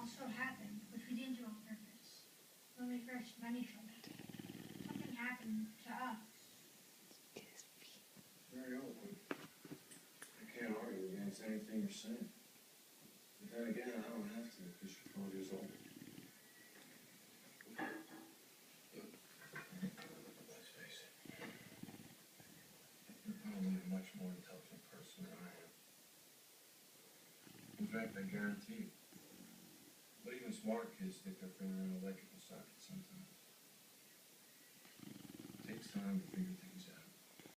also happened, which we didn't do on purpose, when we first met each other. Something happened to us. Very eloquent. I can't argue against anything you're saying. But then again, I don't have to because you're 12 years old. Let's face it. You're probably a much more intelligent person than I am. In fact, I guarantee you. But even smart kids stick their finger in an electrical socket sometimes. It takes time to figure things out.